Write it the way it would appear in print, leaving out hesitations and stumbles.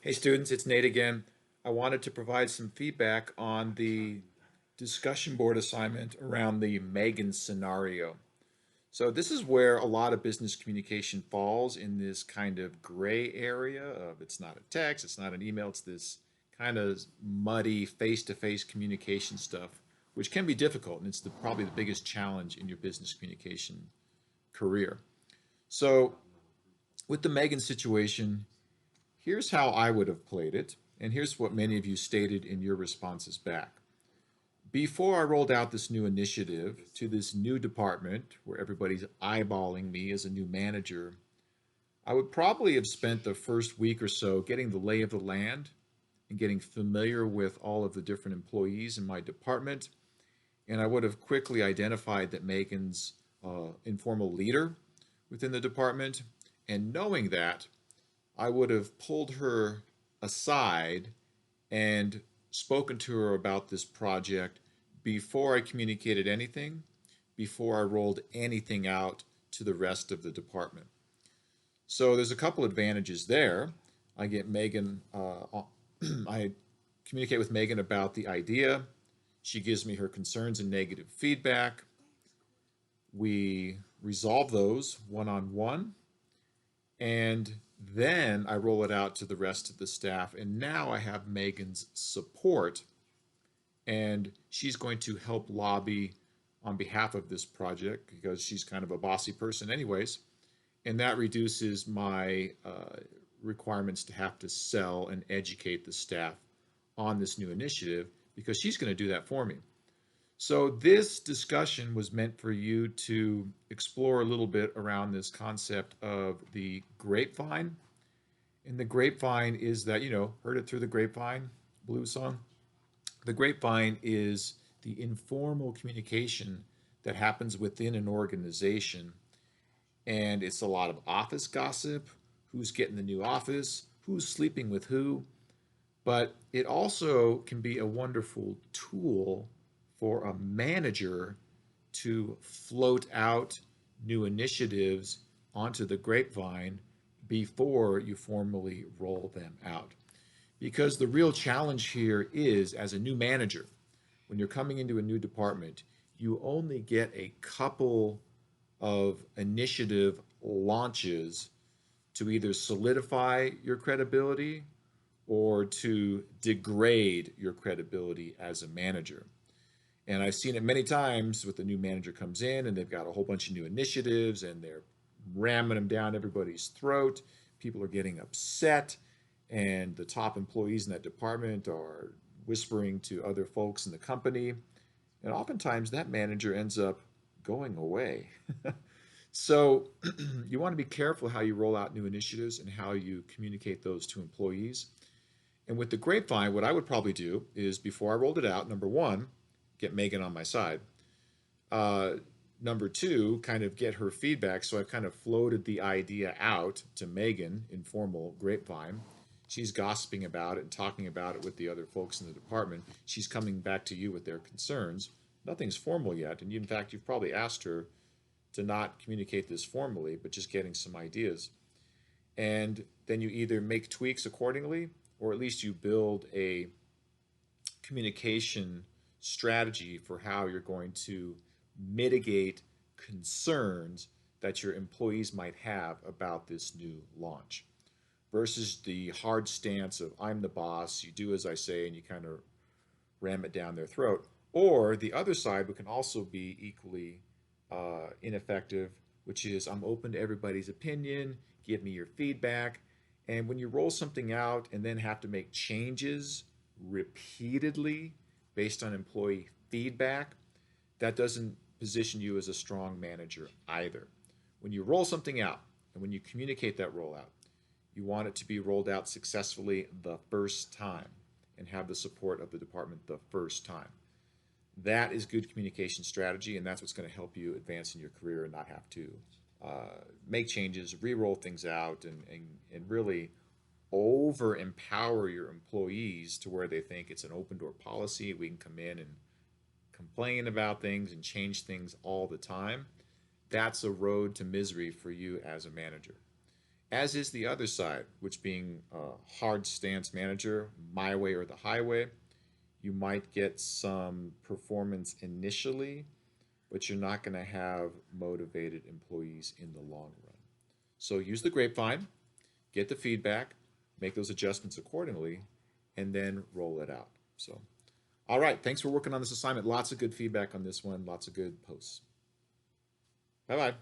Hey students, it's Nate again. I wanted to provide some feedback on the discussion board assignment around the Megan scenario. So this is where a lot of business communication falls in this kind of gray area of it's not a text, it's not an email, it's this kind of muddy face-to-face communication stuff, which can be difficult, and it's probably the biggest challenge in your business communication career. So with the Megan situation, here's how I would have played it, and here's what many of you stated in your responses back. Before I rolled out this new initiative to this new department where everybody's eyeballing me as a new manager, I would probably have spent the first week or so getting the lay of the land and getting familiar with all of the different employees in my department. And I would have quickly identified that Megan's informal leader within the department. And knowing that, I would have pulled her aside and spoken to her about this project before I communicated anything, before I rolled anything out to the rest of the department. So there's a couple advantages there. I get Megan, I communicate with Megan about the idea. She gives me her concerns and negative feedback. We resolve those one on one. And then I roll it out to the rest of the staff. And now I have Megan's support, and she's going to help lobby on behalf of this project because she's kind of a bossy person, anyways. And that reduces my requirements to have to sell and educate the staff on this new initiative because she's going to do that for me. So this discussion was meant for you to explore a little bit around this concept of the grapevine. And the grapevine is that, heard it through the grapevine blues song. The grapevine is the informal communication that happens within an organization. And it's a lot of office gossip, who's getting the new office, who's sleeping with who. But it also can be a wonderful tool for a manager to float out new initiatives onto the grapevine before you formally roll them out. Because the real challenge here is, as a new manager, when you're coming into a new department, you only get a couple of initiative launches to either solidify your credibility or to degrade your credibility as a manager. And I've seen it many times with the new manager comes in and they've got a whole bunch of new initiatives and they're ramming them down everybody's throat. People are getting upset, and the top employees in that department are whispering to other folks in the company. And oftentimes that manager ends up going away. So you want to be careful how you roll out new initiatives and how you communicate those to employees. And with the grapevine, what I would probably do is before I rolled it out, number one, get Megan on my side. Number two, kind of get her feedback. So I've kind of floated the idea out to Megan in formal grapevine. She's gossiping about it and talking about it with the other folks in the department. She's coming back to you with their concerns. Nothing's formal yet. And in fact, you've probably asked her to not communicate this formally, but just getting some ideas. And then you either make tweaks accordingly, or at least you build a communication strategy for how you're going to mitigate concerns that your employees might have about this new launch versus the hard stance of I'm the boss, you do as I say, and you kind of ram it down their throat. Or the other side, which can also be equally ineffective, which is I'm open to everybody's opinion, give me your feedback. And when you roll something out and then have to make changes repeatedly based on employee feedback, that doesn't position you as a strong manager either. When you roll something out and when you communicate that rollout, you want it to be rolled out successfully the first time and have the support of the department the first time. That is good communication strategy, and that's what's going to help you advance in your career and not have to make changes, re-roll things out, and really over empower your employees to where they think it's an open door policy. We can come in and complain about things and change things all the time. That's a road to misery for you as a manager. as is the other side, which being hard stance manager, my way or the highway. You might get some performance initially, but you're not going to have motivated employees in the long run. So use the grapevine, get the feedback, make those adjustments accordingly, and then roll it out. So, all right, thanks for working on this assignment. Lots of good feedback on this one, lots of good posts. Bye bye.